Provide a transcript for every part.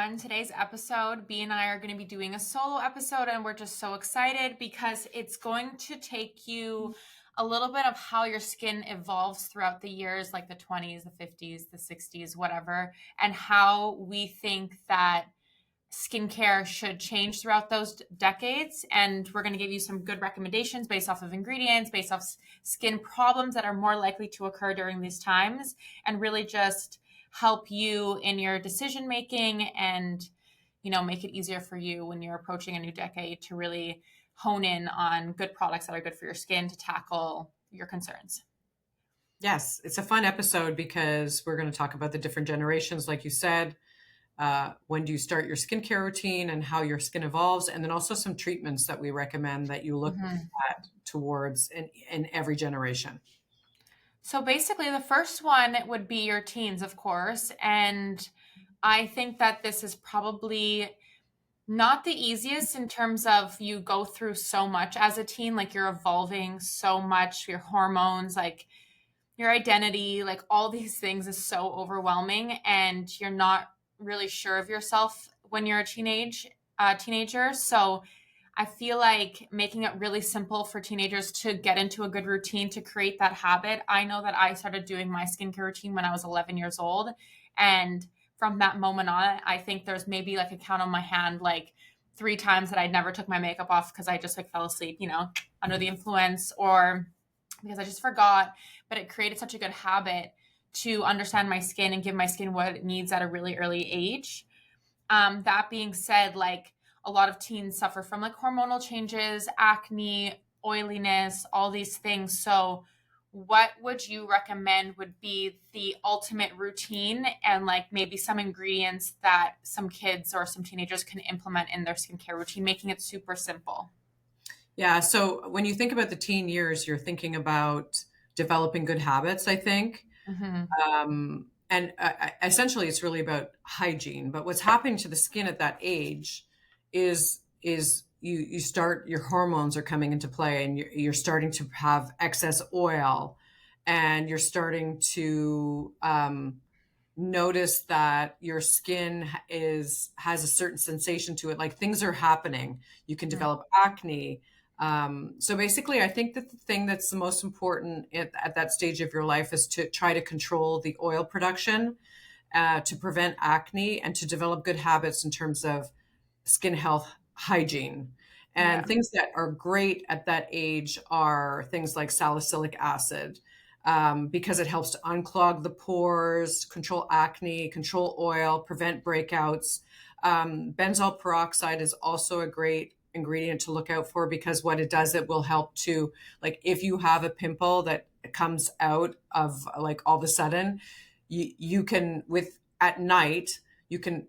everyone. Today's episode, B and I are going to be doing a solo episode, and we're just so excited because it's going to take you a little bit of how your skin evolves throughout the years, like the 20s, the 50s, the 60s, whatever, and how we think that skincare should change throughout those decades. And we're going to give you some good recommendations based off of ingredients, based off skin problems that are more likely to occur during these times, and really just help you in your decision making and make it easier for you when you're approaching a new decade to really hone in on good products that are good for your skin to tackle your concerns. Yes, it's a fun episode because we're going to talk about the different generations, like you said. When do you start your skincare routine and how your skin evolves, and then also some treatments that we recommend that you look at towards in every generation. So basically, the first one would be your teens, of course. And I think that this is probably not the easiest in terms of you go through so much as a teen, like you're evolving so much, your hormones, like your identity, like all these things is so overwhelming, and you're not really sure of yourself when you're a teenager. So I feel like making it really simple for teenagers to get into a good routine to create that habit. I know that I started doing my skincare routine when I was 11 years old. And from that moment on, I think there's maybe like a count on my hand, like 3 times that I never took my makeup off because I just like fell asleep, under the influence or because I just forgot. But it created such a good habit to understand my skin and give my skin what it needs at a really early age. That being said, like a lot of teens suffer from like hormonal changes, acne, oiliness, all these things. So, what would you recommend would be the ultimate routine and like maybe some ingredients that some kids or some teenagers can implement in their skincare routine, making it super simple? Yeah, so when you think about the teen years, you're thinking about developing good habits, I think. Mm-hmm. And essentially, it's really about hygiene. But what's happening to the skin at that age is you start your hormones are coming into play, and you're starting to have excess oil, and you're starting to notice that your skin has a certain sensation to it, like things are happening. You can develop acne. So basically, I think that the thing that's the most important at that stage of your life is to try to control the oil production, to prevent acne, and to develop good habits in terms of skin health, hygiene. Yeah. And things that are great at that age are things like salicylic acid, because it helps to unclog the pores, control acne, control oil, prevent breakouts. Benzoyl peroxide is also a great ingredient to look out for, because what it does, it will help to, like, if you have a pimple that comes out of like all of a sudden, you can, with at night, you can,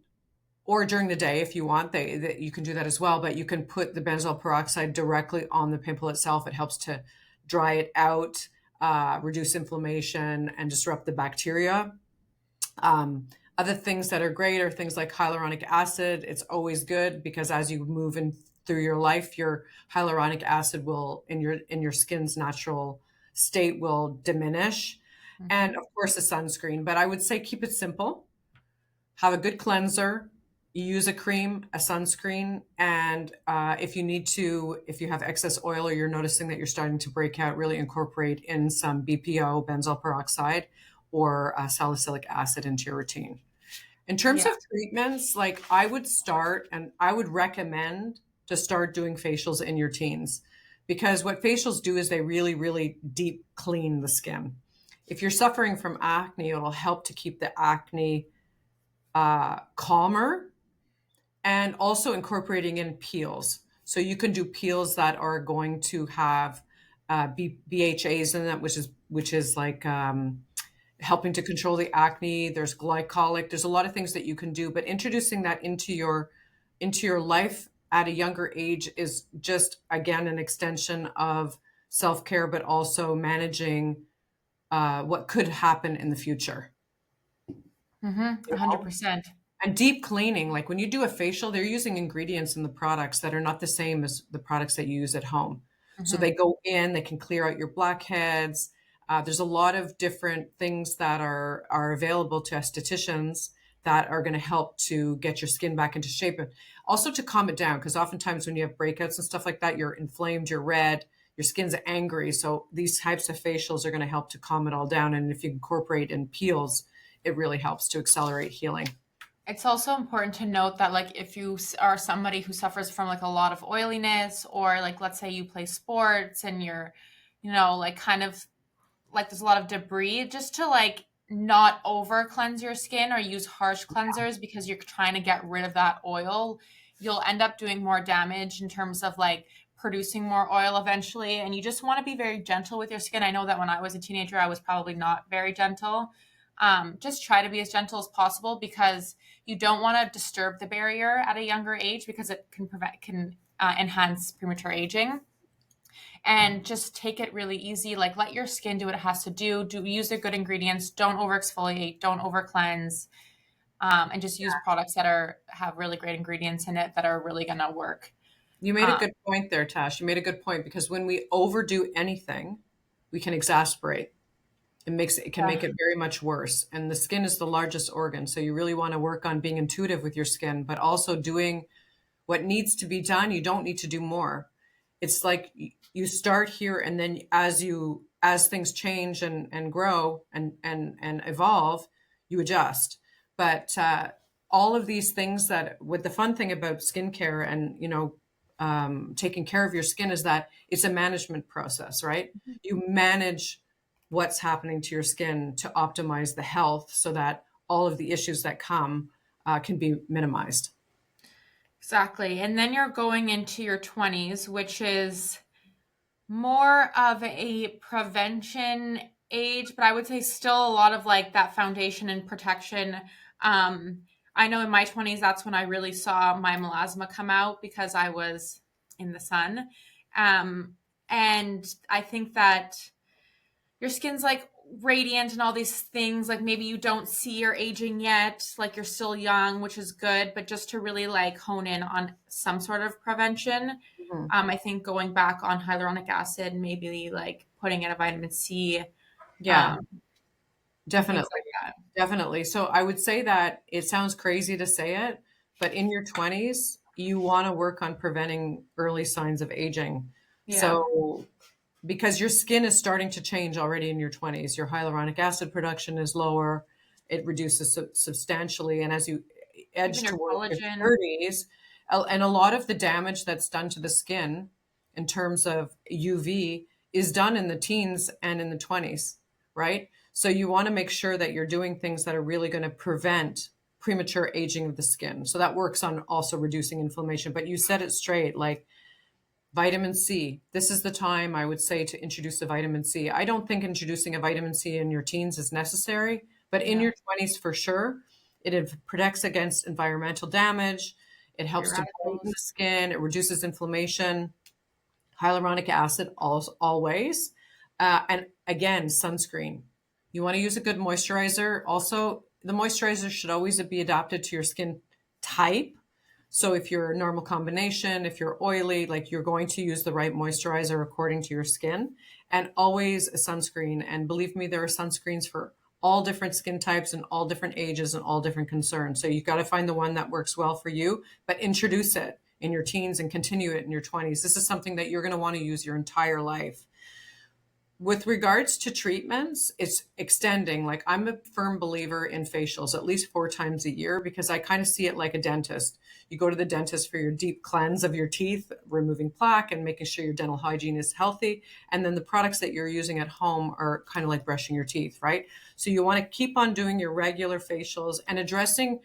or during the day if you want, you can do that as well, but you can put the benzoyl peroxide directly on the pimple itself. It helps to dry it out, reduce inflammation, and disrupt the bacteria. Other things that are great are things like hyaluronic acid. It's always good because as you move in through your life, your hyaluronic acid will in your skin's natural state will diminish. And of course, a sunscreen. But I would say keep it simple. Have a good cleanser. You use a cream, a sunscreen, and if you have excess oil or you're noticing that you're starting to break out, really incorporate in some BPO, benzoyl peroxide, or salicylic acid into your routine. In terms Yeah. of treatments, like I would start, and I would recommend to start doing facials in your teens, because what facials do is they really, really deep clean the skin. If you're suffering from acne, it'll help to keep the acne calmer, and also incorporating in peels. So you can do peels that are going to have BHAs in it, which is like helping to control the acne. There's glycolic. There's a lot of things that you can do, but introducing that into your life at a younger age is just, again, an extension of self-care, but also managing what could happen in the future. Mm-hmm. You know? 100%. And deep cleaning, like when you do a facial, they're using ingredients in the products that are not the same as the products that you use at home. So they Mm-hmm. go in, they can clear out your blackheads. There's a lot of different things that are available to estheticians that are going to help to get your skin back into shape and also to calm it down. Because oftentimes when you have breakouts and stuff like that, you're inflamed, you're red, your skin's angry. So these types of facials are going to help to calm it all down. And if you incorporate in peels, it really helps to accelerate healing. It's also important to note that like if you are somebody who suffers from like a lot of oiliness, or like let's say you play sports and you're, like kind of like there's a lot of debris, just to like not over cleanse your skin or use harsh cleansers because you're trying to get rid of that oil. You'll end up doing more damage in terms of like producing more oil eventually. And you just want to be very gentle with your skin. I know that when I was a teenager, I was probably not very gentle. Just try to be as gentle as possible because you don't want to disturb the barrier at a younger age because it can enhance premature aging. And just take it really easy. Like let your skin do what it has to do. Do use the good ingredients. Don't over exfoliate. Don't over cleanse. And just use products that have really great ingredients in it that are really gonna work. You made a Um, good point there, Tash. You made a good point because when we overdo anything, we can exasperate. It can make yeah. it very much worse. And the skin is the largest organ, so you really want to work on being intuitive with your skin, but also doing what needs to be done. You don't need to do more. It's like you start here, and then as things change and grow and evolve, you adjust. But all of these things that what the fun thing about skincare and taking care of your skin is that it's a management process, right? You manage what's happening to your skin to optimize the health so that all of the issues that come can be minimized. Exactly. And then you're going into your 20s, which is more of a prevention age, but I would say still a lot of like that foundation and protection. Um, I know in my 20s, that's when I really saw my melasma come out because I was in the sun. Um, and I think that your skin's like radiant and all these things, like maybe you don't see you're aging yet, like you're still young, which is good, but just to really like hone in on some sort of prevention. Mhm. I think going back on hyaluronic acid, maybe like putting in a vitamin C, Yeah, um, and things definitely. like that. Definitely. So I would say that it sounds crazy to say it, but in your 20s, you want to work on preventing early signs of aging. Yeah. So because your skin is starting to change already in your 20s, your hyaluronic acid production is lower, it reduces substantially. And as you Even edge your towards your collagen. 30s, and a lot of the damage that's done to the skin in terms of UV is done in the teens and in the 20s, right? So you want to make sure that you're doing things that are really going to prevent premature aging of the skin. So that works on also reducing inflammation. But you said it straight, like vitamin C. This is the time I would say to introduce a vitamin C. I don't think introducing a vitamin C in your teens is necessary, but in Yeah. your 20s for sure. It protects against environmental damage. It Free helps to brighten the radicals. skin. It reduces inflammation. Hyaluronic acid always. And again, sunscreen. You want to use a good moisturizer. Also, the moisturizer should always be adapted to your skin type. So if you're a normal combination, if you're oily, like you're going to use the right moisturizer according to your skin, and always a sunscreen. And believe me, there are sunscreens for all different skin types and all different ages and all different concerns. So you've got to find the one that works well for you, but introduce it in your teens and continue it in your 20s. This is something that you're going to want to use your entire life. With regards to treatments, it's extending. Like I'm a firm believer in facials at least 4 times a year because I kind of see it like a dentist. You go to the dentist for your deep cleanse of your teeth, removing plaque and making sure your dental hygiene is healthy. And then the products that you're using at home are kind of like brushing your teeth, right? So you want to keep on doing your regular facials and addressing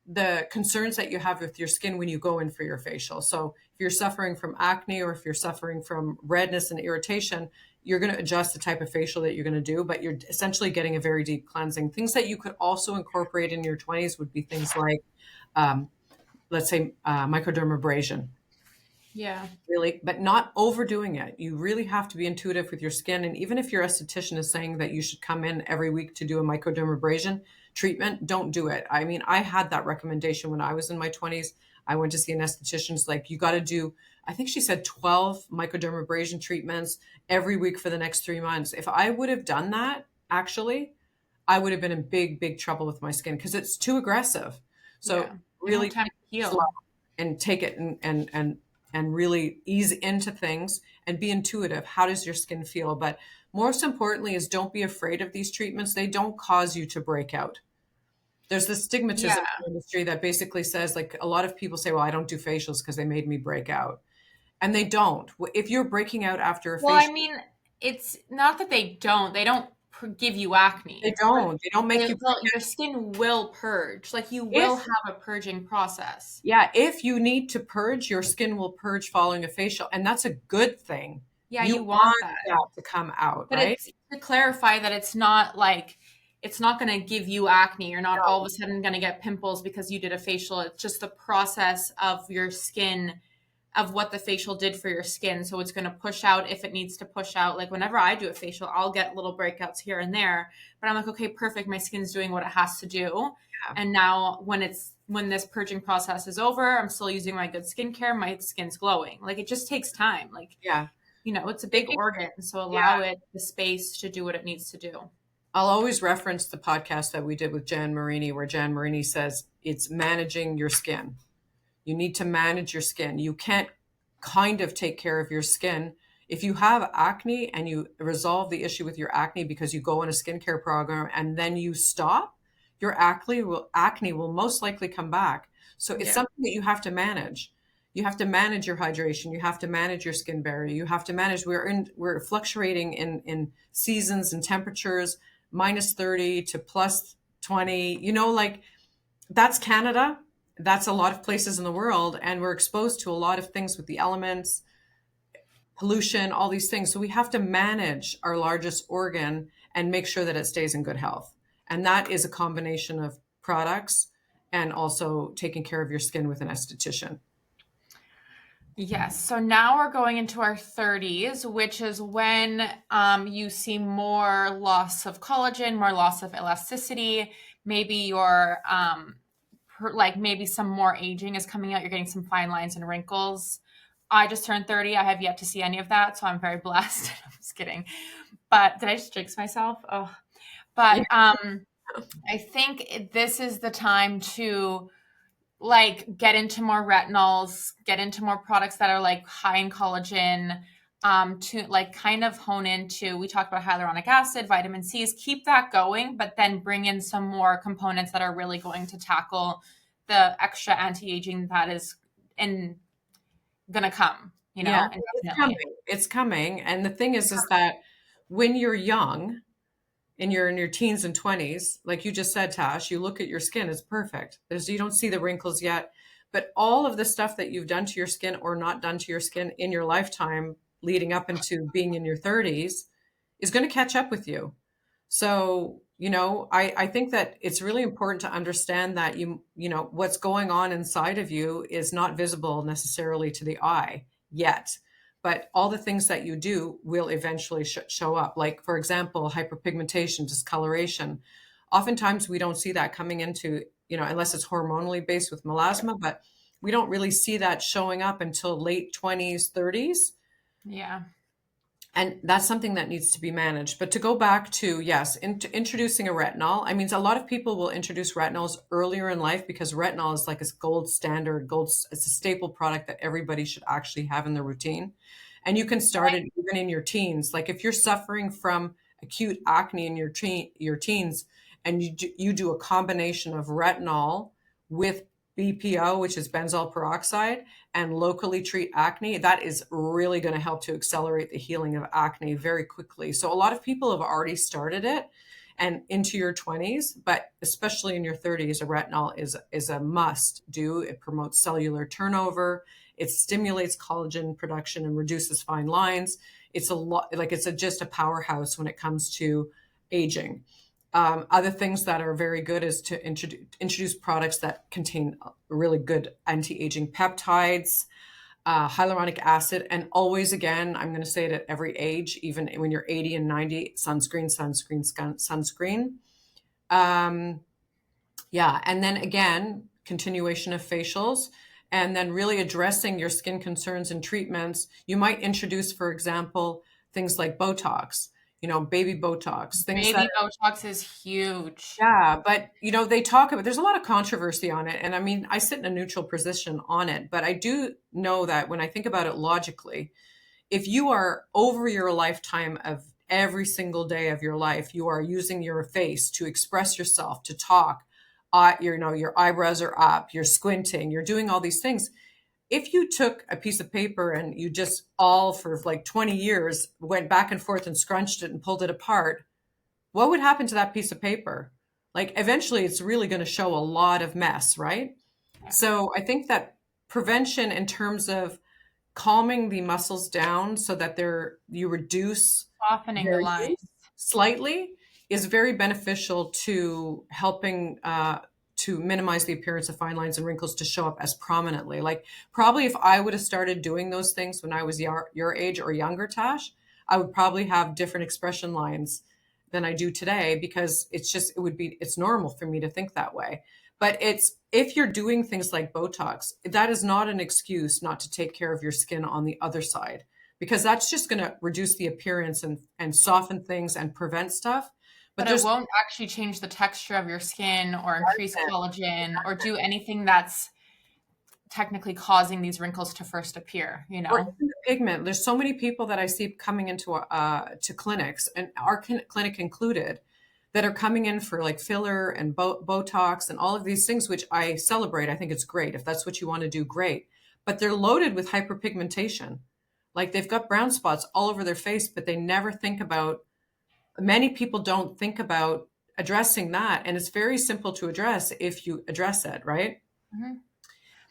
the concerns that you have with your skin when you go in for your facial. So if you're suffering from acne or if you're suffering from redness and irritation, you're going to adjust the type of facial that you're going to do, but you're essentially getting a very deep cleansing. Things that you could also incorporate in your 20s would be things like, um, let's say, microdermabrasion, Yeah. really, but not overdoing it. You really have to be intuitive with your skin. And even if your esthetician is saying that you should come in every week to do a microdermabrasion treatment, don't do it. I mean, I had that recommendation when I was in my 20s. I went to see an esthetician. It's like, you got to do, I think she said 12 microdermabrasion treatments every week for the next 3 months. If I would have done that, actually, I would have been in big trouble with my skin because it's too aggressive. So Yeah. You don't really have time take to it slow heal. and take it and really ease into things and be intuitive. How does your skin feel? But most importantly is don't be afraid of these treatments. They don't cause you to break out. There's this Yeah. stigmatism in the industry that basically says, like, a lot of people say, well, I don't do facials because they made me break out. And they don't. If you're breaking out after a Well, I facial, mean, it's not that they don't give you acne, they but don't. They don't make you break your skin will purge. Like you out. will have a purging process. If you need to purge, your skin will purge following a facial, and that's a good thing. Yeah, You you want want that. that to come out, But right? it's to clarify that it's not like it's not going to give you acne. You're not all of No. a sudden going to get pimples because you did a facial. It's just the process of your skin, of what the facial did for your skin. So it's going to push out if it needs to push out. Like whenever I do a facial, I'll get little breakouts here and there, but I'm like, okay, perfect. My skin's doing what it has to do. Yeah. And now when this purging process is over, I'm still using my good skincare. My skin's glowing. Like it just takes time. Like, Yeah. it's a big Taking, organ. So yeah. allow it the space to do what it needs to do. I'll always reference the podcast that we did with Jan Marini, where Jan Marini says it's managing your skin. You need to manage your skin. You can't kind of take care of your skin. If you have acne and you resolve the issue with your acne because you go on a skincare program and then you stop, your acne will most likely come back. So it's Yeah. something that you have to manage. You have to manage your hydration. You have to manage your skin barrier. You have to manage. We're fluctuating in seasons and temperatures, -30 to +20. Like that's Canada. That's a lot of places in the world, and we're exposed to a lot of things with the elements, pollution, all these things. So we have to manage our largest organ and make sure that it stays in good health. And that is a combination of products and also taking care of your skin with an esthetician. Yes. So now we're going into our 30s, which is when you see more loss of collagen, more loss of elasticity. Maybe your like maybe some more aging is coming out. You're getting some fine lines and wrinkles. I just turned 30. I have yet to see any of that, so I'm very blessed. I'm just kidding. But did I just jinx myself? Oh, but Yeah. I think this is the time to like get into more retinols, get into more products that are like high in collagen, to like kind of hone into, we talked about hyaluronic acid, vitamin C's, keep that going, but then bring in some more components that are really going to tackle the extra anti-aging that is in gonna come, Yeah, it's indefinitely. coming. It's coming. And the thing is that when you're young, and you're in your teens and 20s, like you just said, Tash, you look at your skin, it's perfect. You don't see the wrinkles yet, but all of the stuff that you've done to your skin or not done to your skin in your lifetime leading up into being in your 30s is going to catch up with you. So, I think that it's really important to understand that what's going on inside of you is not visible necessarily to the eye yet, but all the things that you do will eventually show up. Like, for example, hyperpigmentation, discoloration. Oftentimes we don't see that coming into, unless it's hormonally based with melasma, but we don't really see that showing up until late 20s, 30s. Yeah. And that's something that needs to be managed. But to go back to, yes, introducing a retinol, I mean, a lot of people will introduce retinols earlier in life because retinol is like a gold standard, it's a staple product that everybody should actually have in their routine. And you can start it even in your teens. Like if you're suffering from acute acne in your teens and you do a combination of retinol with BPO, which is benzoyl peroxide, and locally treat acne, that is really going to help to accelerate the healing of acne very quickly. So a lot of people have already started it and into your 20s, but especially in your 30s, a retinol is a must do. It promotes cellular turnover. It stimulates collagen production and reduces fine lines. It's a lot, like just a powerhouse when it comes to aging. Other things that are very good is to introduce products that contain really good anti-aging peptides, hyaluronic acid, and always, again, I'm going to say it at every age, even when you're 80 and 90, sunscreen, sunscreen, sunscreen. Yeah, and then again, continuation of facials, and then really addressing your skin concerns and treatments. You might introduce, for example, things like Botox. baby Botox, things that Baby Botox is huge. yeah, but they talk about there's a lot of controversy on it. And I mean, I sit in a neutral position on it, but I do know that when I think about it logically, if you are over your lifetime of every single day of your life, you are using your face to express yourself, to talk, your eyebrows are up, you're squinting, you're doing all these things. If you took a piece of paper and you just all for like 20 years went back and forth and scrunched it and pulled it apart, what would happen to that piece of paper? Like eventually it's really going to show a lot of mess, right? Yeah. So I think that prevention in terms of calming the muscles down so that you reduce Softening the their lines. use slightly is very beneficial to helping to minimize the appearance of fine lines and wrinkles to show up as prominently. Like probably if I would have started doing those things when I was your age or younger, Tash, I would probably have different expression lines than I do today because it's normal for me to think that way. But it's if you're doing things like Botox, that is not an excuse not to take care of your skin on the other side because that's just going to reduce the appearance and soften things and prevent stuff. But But it there's won't actually change the texture of your skin or increase collagen or do anything that's technically causing these wrinkles to first appear, you or know? even the pigment. There's so many people that I see coming into to clinics, and our clinic included, that are coming in for like filler and Botox and all of these things, which I celebrate. I think it's great. If that's what you want to do, great. But they're loaded with hyperpigmentation. Like they've got brown spots all over their face, but they never think about, many people don't think about addressing that. And it's very simple to address if you address it, right? Mhm. Yeah.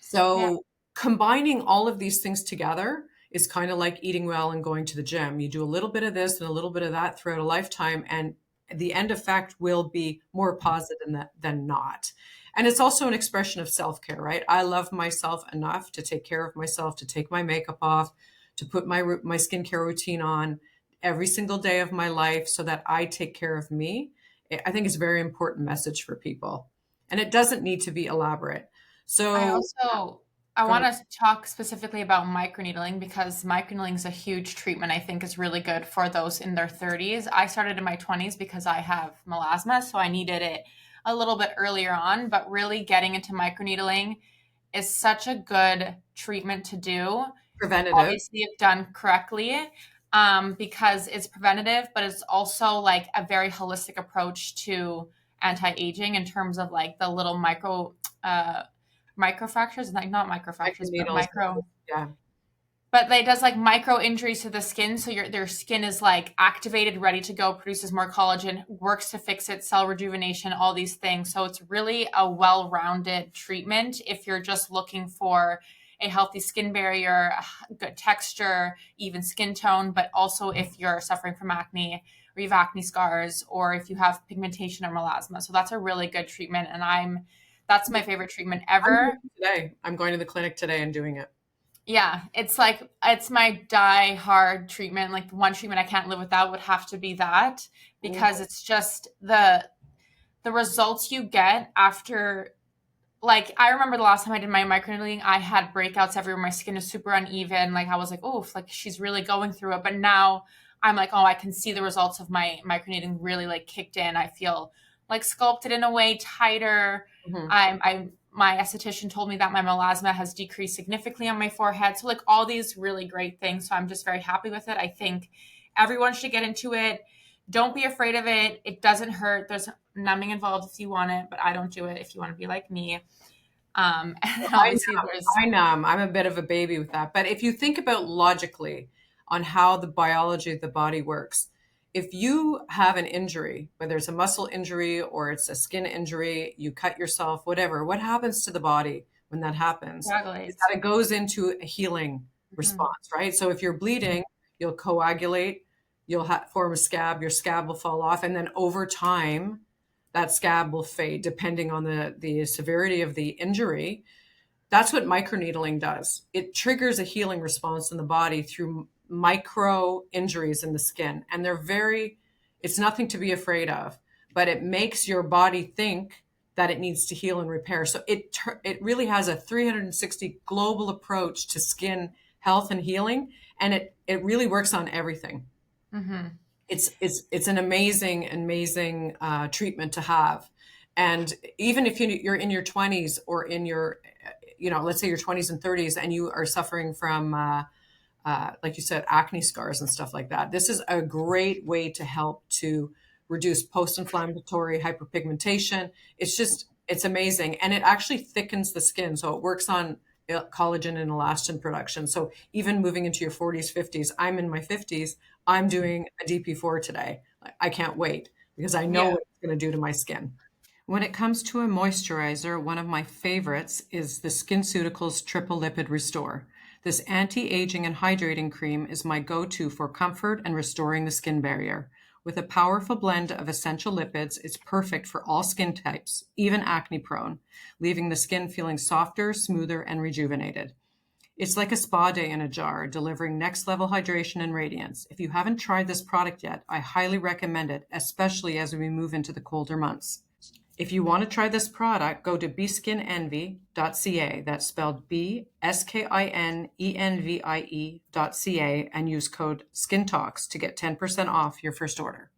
So combining all of these things together is kind of like eating well and going to the gym. You do a little bit of this and a little bit of that throughout a lifetime, and the end effect will be more positive than not. And it's also an expression of self-care, right? I love myself enough to take care of myself, to take my makeup off, to put my skincare routine on every single day of my life so that I take care of me. I think it's a very important message for people. And it doesn't need to be elaborate. I So also I go want ahead. to talk specifically about microneedling because microneedling is a huge treatment I think is really good for those in their 30s. I started in my 20s because I have melasma, so I needed it a little bit earlier on, but really getting into microneedling is such a good treatment to do. Preventative. Obviously, if done correctly, because it's preventative, but it's also like a very holistic approach to anti-aging in terms of like the little uh, microfractures, like not microfractures, but Microneedles. Yeah. it does like micro injuries to the skin. So their skin is like activated, ready to go, produces more collagen, works to fix it, cell rejuvenation, all these things. So it's really a well-rounded treatment if you're just looking for a healthy skin barrier, good texture, even skin tone, but also if you're suffering from acne or you have acne scars or if you have pigmentation or melasma. So that's a really good treatment. And that's my favorite treatment I'm doing ever. it today. I'm going to the clinic today and doing it. Yeah, it's like it's my die hard treatment. Like the one treatment I can't live without would have to be that Mm. because it's just the results you get after like I remember the last time I did my microneedling, I had breakouts everywhere. My skin is super uneven. Like I was like, oh, like she's really going through it. But now I'm like, oh, I can see the results of my microneedling really like kicked in. I feel like sculpted in a way, tighter. Mhm. I'm my esthetician told me that my melasma has decreased significantly on my forehead. So like all these really great things. So I'm just very happy with it. I think everyone should get into it. Don't be afraid of it. It doesn't hurt. There's numbing involved if you want it, but I don't do it if you want to be like me. And then I obviously know. there's I know. I'm a bit of a baby with that. But if you think about logically on how the biology of the body works, if you have an injury, whether it's a muscle injury or it's a skin injury, you cut yourself, whatever, what happens to the body when that happens is coagulates. that it goes into a healing Mhm. response, right? So if you're bleeding, you'll coagulate, you'll form a scab, your scab will fall off, and then over time, that scab will fade depending on the severity of the injury. That's what microneedling does. It triggers a healing response in the body through micro injuries in the skin. And it's nothing to be afraid of, but it makes your body think that it needs to heal and repair. So it really has a 360 global approach to skin health and healing. And it really works on everything. Mhm. It's an amazing treatment to have. And even if you're in your 20s or in your, let's say your 20s and 30s, and you are suffering from like you said, acne scars and stuff like that. This is a great way to help to reduce post-inflammatory hyperpigmentation. It's amazing. And it actually thickens the skin. So it works on collagen and elastin production. So even moving into your 40s, 50s, I'm in my 50s, I'm doing a DP4 today. I can't wait because I know Yeah. what it's going to do to my skin. When it comes to a moisturizer, one of my favorites is the SkinCeuticals Triple Lipid Restore. This anti-aging and hydrating cream is my go-to for comfort and restoring the skin barrier. With a powerful blend of essential lipids, it's perfect for all skin types, even acne prone, leaving the skin feeling softer, smoother, and rejuvenated. It's like a spa day in a jar, delivering next level hydration and radiance. If you haven't tried this product yet, I highly recommend it, especially as we move into the colder months. If you want to try this product, go to bskinenvie.ca. That's spelled BSKINENVIE.ca and use code SkinTalks to get 10% off your first order.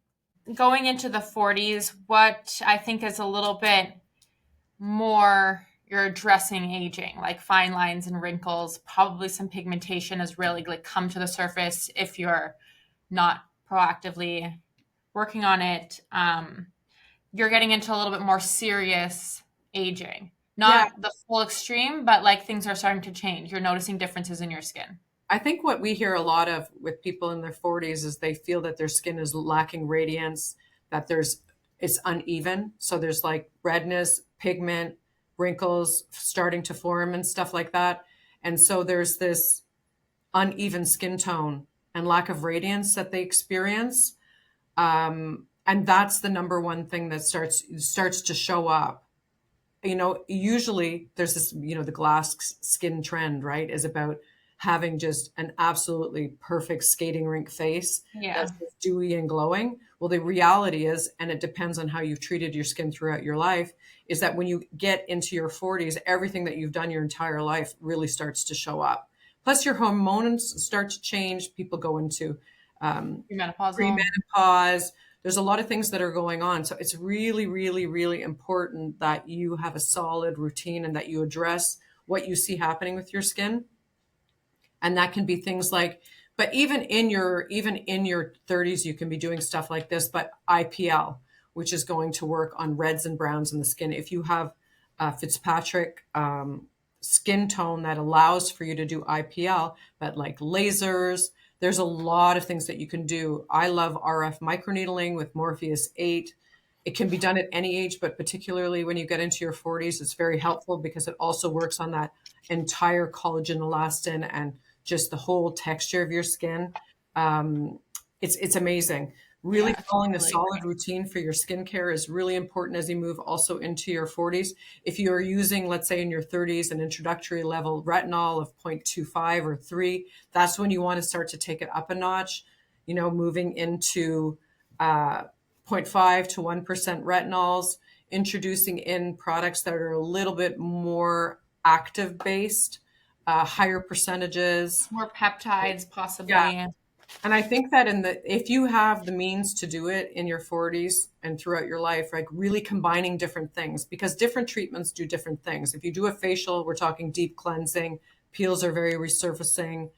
Going into the 40s, what I think is a little bit more you're addressing aging, like fine lines and wrinkles, probably some pigmentation has really like come to the surface if you're not proactively working on it. You're getting into a little bit more serious aging. Yeah, Not the full extreme, but like things are starting to change. You're noticing differences in your skin. I think what we hear a lot of with people in their 40s is they feel that their skin is lacking radiance, that it's uneven. So there's like redness, pigment, wrinkles starting to form and stuff like that. And so there's this uneven skin tone and lack of radiance that they experience. And that's the number one thing that starts to show up. Usually there's this, the glass skin trend, right, is about having just an absolutely perfect skating rink face Yeah. that's just dewy and glowing. Well, the reality is, and it depends on how you've treated your skin throughout your life, is that when you get into your 40s, everything that you've done your entire life really starts to show up. Plus, your hormones start to change. People go into Menopausal. premenopause. There's a lot of things that are going on. So it's really, really, really important that you have a solid routine and that you address what you see happening with your skin. And that can be things like, but even in your 30s, you can be doing stuff like this, but IPL, which is going to work on reds and browns in the skin. If you have Fitzpatrick skin tone that allows for you to do IPL, but like lasers, there's a lot of things that you can do. I love RF microneedling with Morpheus 8. It can be done at any age, but particularly when you get into your 40s, it's very helpful because it also works on that entire collagen elastin and just the whole texture of your skin. It's amazing. Really Yeah, following a totally solid agree. routine for your skincare is really important as you move also into your 40s. If you're using, let's say in your 30s, an introductory level retinol of 0.25 or 3, that's when you want to start to take it up a notch, moving into zero point 0.5 to 1% retinols, introducing in products that are a little bit more active based, higher percentages. More peptides, Yeah. possibly. And I think that if you have the means to do it in your 40s and throughout your life, like really combining different things, because different treatments do different things. If you do a facial, we're talking deep cleansing, peels are very resurfacing.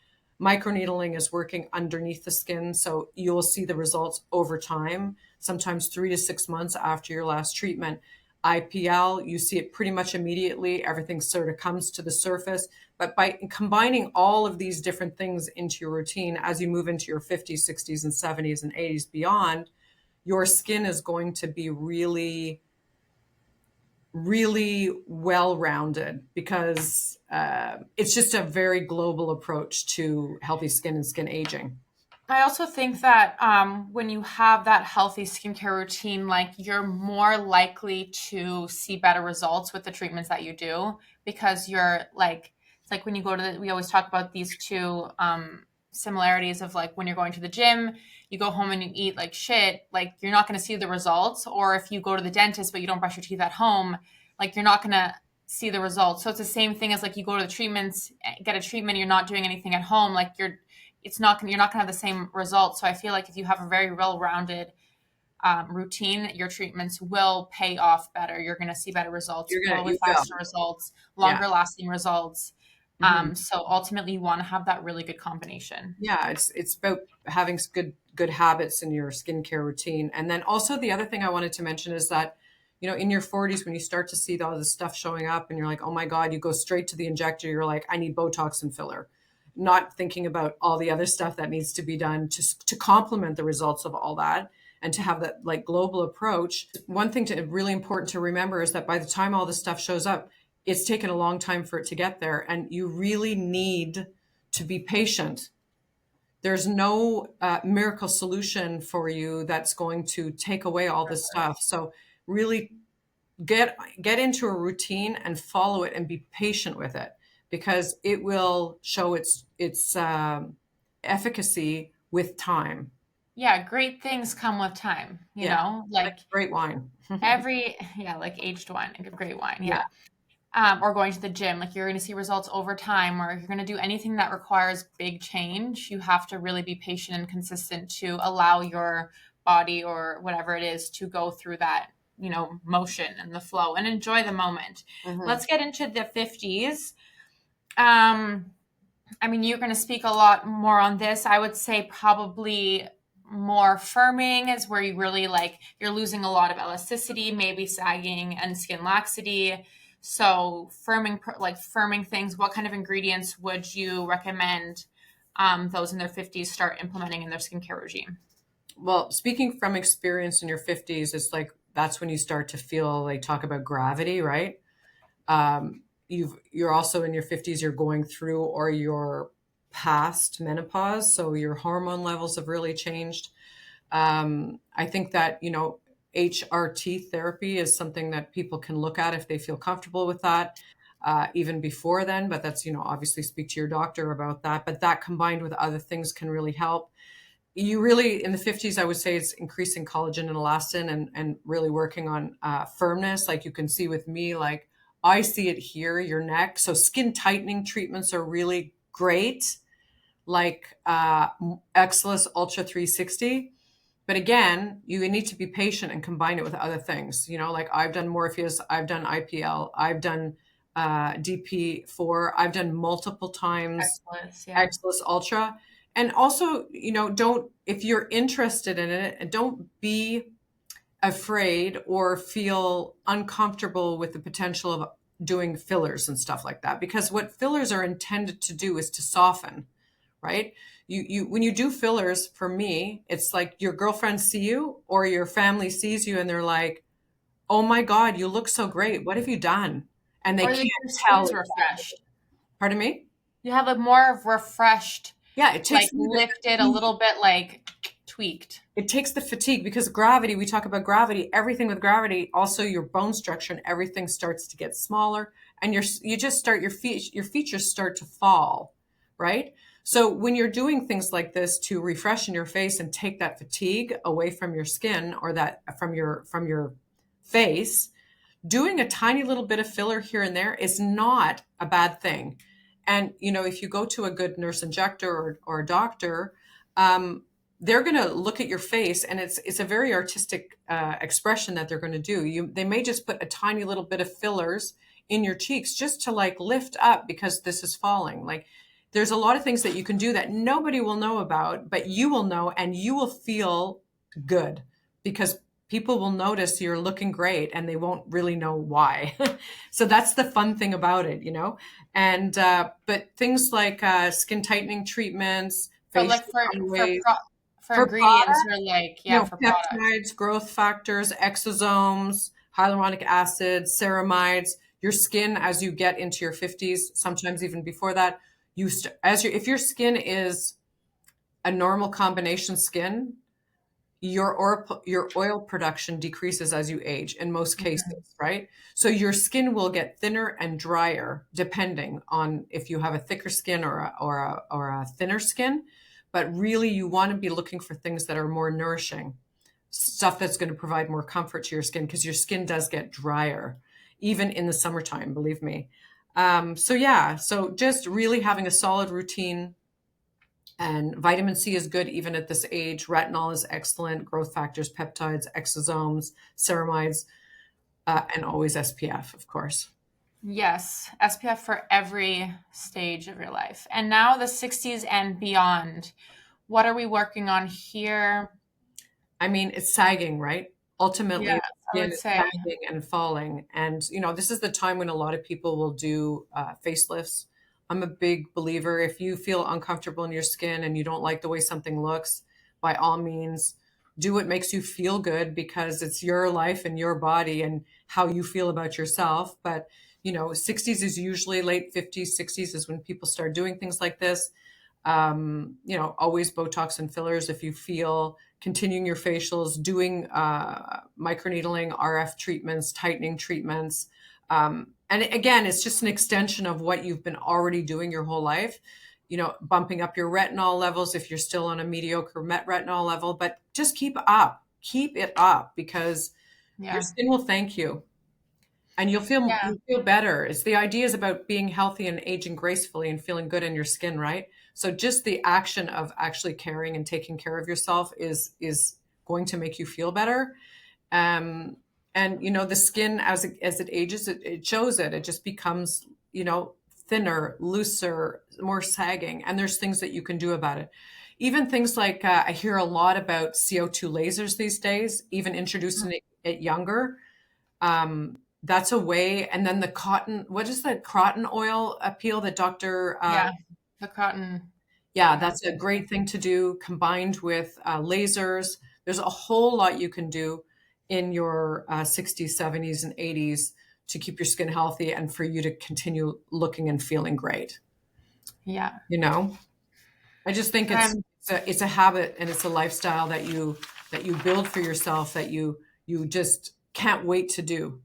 Microneedling is working underneath the skin, so you'll see the results over time, sometimes 3 to 6 months after your last treatment. IPL, you see it pretty much immediately. Everything sort of comes to the surface. But by combining all of these different things into your routine as you move into your 50s, 60s, and 70s and 80s beyond, your skin is going to be really, really well rounded because it's just a very global approach to healthy skin and skin aging. I also think that when you have that healthy skincare routine, like you're more likely to see better results with the treatments that you do because you're like, it's like when you go to we always talk about these two similarities of like when you're going to the gym, you go home and you eat like shit, like you're not going to see the results. Or if you go to the dentist but you don't brush your teeth at home, like you're not going to see the results. So it's the same thing as like you go to the treatments, get a treatment, you're not doing anything at home, like you're it's not gonna, you're not gonna have the same results. So I feel like if you have a very well-rounded routine, your treatments will pay off better. You're going to see better results, probably you will. faster results, Yeah. longer lasting results. Mhm. So ultimately, you want to have that really good combination. Yeah, it's about having good habits in your skincare routine. And then also the other thing I wanted to mention is that, in your 40s, when you start to see all this stuff showing up and you're like, oh my God, you go straight to the injector, you're like, I need Botox and filler, not thinking about all the other stuff that needs to be done to complement the results of all that and to have that like global approach. One thing to really important to remember is that by the time all this stuff shows up, it's taken a long time for it to get there. And you really need to be patient. There's no miracle solution for you that's going to take away all this stuff. So really get into a routine and follow it and be patient with it, because it will show its efficacy with time. Yeah, great things come with time, Yeah, like like great wine. yeah, like aged wine, like a great wine. Yeah. Yeah. Or going to the gym, like you're going to see results over time, or if you're going to do anything that requires big change, you have to really be patient and consistent to allow your body or whatever it is to go through that, motion and the flow and enjoy the moment. Hmm. Let's get into the 50s. Um, I mean, you're going to speak a lot more on this. I would say probably more firming is where you really like, you're losing a lot of elasticity, maybe sagging and skin laxity. So firming things, what kind of ingredients would you recommend those in their 50s start implementing in their skincare regime? Well, speaking from experience in your 50s, it's like that's when you start to feel like talk about gravity, right? You're also in your 50s, you're going through or you're past menopause, so your hormone levels have really changed. I think that, HRT therapy is something that people can look at if they feel comfortable with that, even before then. But that's, obviously speak to your doctor about that. But that combined with other things can really help. You really, in the 50s, I would say it's increasing collagen and elastin and really working on firmness. Like you can see with me, like I see it here, your neck. So skin tightening treatments are really great, like Exelis Ultra 360. But again, you need to be patient and combine it with other things. Like I've done Morpheus, I've done IPL, I've done DP4, I've done multiple times Excellent. Yeah. Exelis Ultra. And also, don't, if you're interested in it, don't be afraid or feel uncomfortable with the potential of doing fillers and stuff like that. Because what fillers are intended to do is to soften, right? You when you do fillers, for me, it's like your girlfriends see you or your family sees you and they're like, "Oh my God, you look so great. What have you done?" And they Or can't your tell. skin's refreshed. Pardon me? You have a more refreshed, Yeah, it like takes me lifted, a little bit like tweaked. it takes the fatigue, because gravity, we talk about gravity, everything with gravity, also your bone structure and everything starts to get smaller, and you just start your features start to fall, right? So when you're doing things like this to refreshen your face and take that fatigue away from your skin or that from your face, doing a tiny little bit of filler here and there is not a bad thing. And if you go to a good nurse injector or a doctor, um, they're going to look at your face, and it's a very artistic expression that they're going to do. They may just put a tiny little bit of fillers in your cheeks just to like lift up because this is falling. Like there's a lot of things that you can do that nobody will know about, but you will know and you will feel good because people will notice you're looking great and they won't really know why. So that's the fun thing about it. And but things like skin tightening treatments, But facial like for for ways, pro for for ingredients product, or like, yeah, for products. peptides, growth factors, exosomes, hyaluronic acid, ceramides. Your skin, as you get into your 50s, sometimes even before that, if your skin is a normal combination skin, your oil production decreases as you age in most Mhm. cases, right? So your skin will get thinner and drier depending on if you have a thicker skin or a thinner skin. But really, you want to be looking for things that are more nourishing, stuff that's going to provide more comfort to your skin, because your skin does get drier, even in the summertime, believe me. So yeah, so just really having a solid routine, And vitamin C is good even at this age. Retinol is excellent. Growth factors, peptides, exosomes, ceramides, and always SPF, of course. Yes, SPF for every stage of your life. And now the 60s and beyond. What are we working on here? I mean, it's sagging, right? Ultimately, Yes, the I skin would is say. sagging and falling. And, this is the time when a lot of people will do facelifts. I'm a big believer. If you feel uncomfortable in your skin and you don't like the way something looks, by all means, do what makes you feel good because it's your life and your body and how you feel about yourself. But, 60s is usually late 50s, 60s is when people start doing things like this. Always Botox and fillers if you feel continuing your facials, doing microneedling, RF treatments, tightening treatments. And again, it's just an extension of what you've been already doing your whole life. Bumping up your retinol levels if you're still on a mediocre retinol level, but just keep it up because your Yeah. skin will thank you and Yeah. you'll feel better. It's the idea is about being healthy and aging gracefully and feeling good in your skin, right? So just the action of actually caring and taking care of yourself is going to make you feel better. Um, and the skin as it ages, it shows it. It just becomes thinner, looser, more sagging. And there's things that you can do about it. Even things like I hear a lot about CO2 lasers these days, even introducing it younger. That's a way. And then the cotton, what is the cotton oil appeal that Dr. Yeah. The cotton. Yeah, Yeah. that's a great thing to do combined with lasers. There's a whole lot you can do in your 60s, 70s, and 80s to keep your skin healthy and for you to continue looking and feeling great. Yeah. You know, I just think Um, it's a habit and it's a lifestyle that you build for yourself that you just can't wait to do.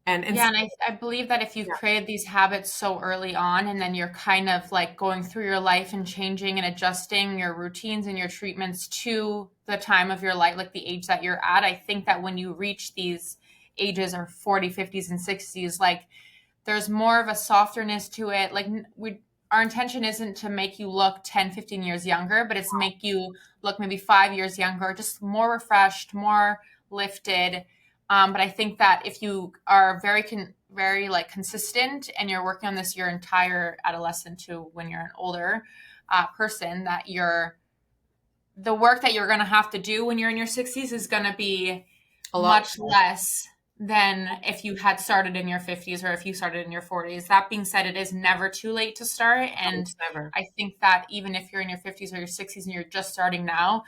And yeah, and I believe that if you've created these habits so early on, and then you're kind of like going through your life and changing and adjusting your routines and your treatments to the time of your life, like the age that you're at, I think that when you reach these ages or 40, 50s, and 60s, like there's more of a softerness to it. Like our intention isn't to make you look 10, 15 years younger, but it's make you look maybe 5 years younger, just more refreshed, more lifted. But I think that if you are very like consistent and you're working on this your entire adolescent to when you're an older person, that the work that you're going to have to do when you're in your 60s is going to be a lot. much less than if you had started in your 50s or if you started in your 40s. That being said, it is never too late to start. And It's never. I think that even if you're in your 50s or your 60s and you're just starting now,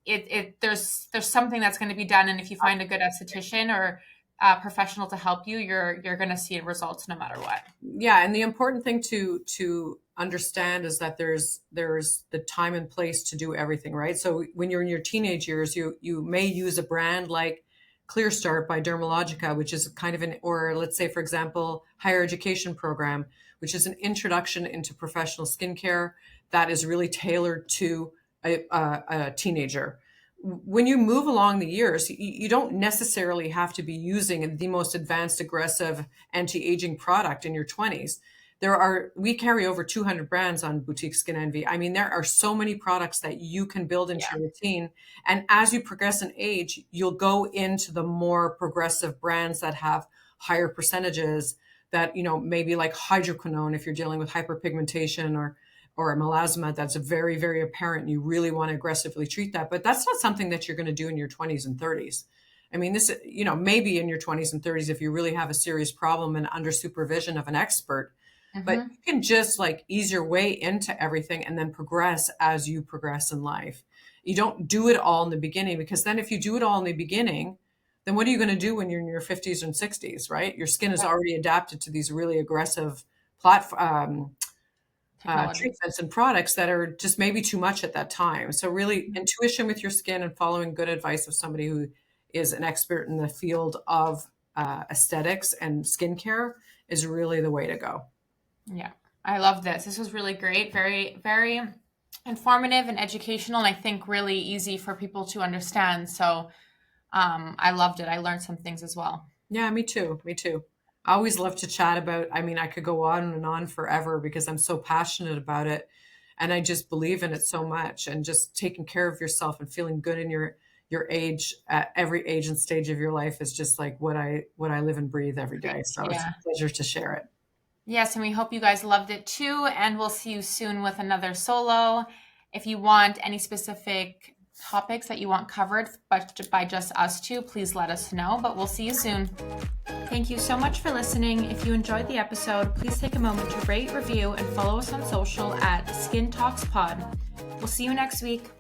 there's something that's going to be done. And if you find a good esthetician or professional to help you, you're going to see results no matter what. Yeah, and the important thing to understand is that there's the time and place to do everything, right? So when you're in your teenage years, you may use a brand like Clear Start by Dermalogica, which is kind of or let's say, for example, higher education program, which is an introduction into professional skincare that is really tailored to a teenager. When you move along the years, you don't necessarily have to be using the most advanced, aggressive anti-aging product in your 20s. We carry over 200 brands on Boutique Skin Envie. I mean, there are so many products that you can build into Yeah. your routine. And as you progress in age, you'll go into the more progressive brands that have higher percentages that, maybe like hydroquinone if you're dealing with hyperpigmentation or a melasma that's very, very apparent and you really want to aggressively treat that. But that's not something that you're going to do in your 20s and 30s. I mean, maybe in your 20s and 30s if you really have a serious problem and under supervision of an expert, but Hmm. you can just like ease your way into everything and then progress as you progress in life. You don't do it all in the beginning because then if you do it all in the beginning, then what are you going to do when you're in your 50s and 60s, right? Your skin is already adapted to these really aggressive Technologies. treatments and products that are just maybe too much at that time. So really intuition with your skin and following good advice of somebody who is an expert in the field of aesthetics and skincare is really the way to go. Yeah, I love this. This was really great. Very, very informative and educational, and I think really easy for people to understand. So I loved it. I learned some things as well. Yeah, me too. Me too. I always love to chat about, I mean, I could go on and on forever because I'm so passionate about it. And I just believe in it so much. And just taking care of yourself and feeling good in your age at every age and stage of your life is just like what I live and breathe every day. So it's a Yeah. pleasure to share it. Yes, and we hope you guys loved it too. And we'll see you soon with another solo. If you want any specific topics that you want covered but by just us two, please let us know. But we'll see you soon. Thank you so much for listening. If you enjoyed the episode, please take a moment to rate, review, and follow us on social at Skin Talks Pod. We'll see you next week.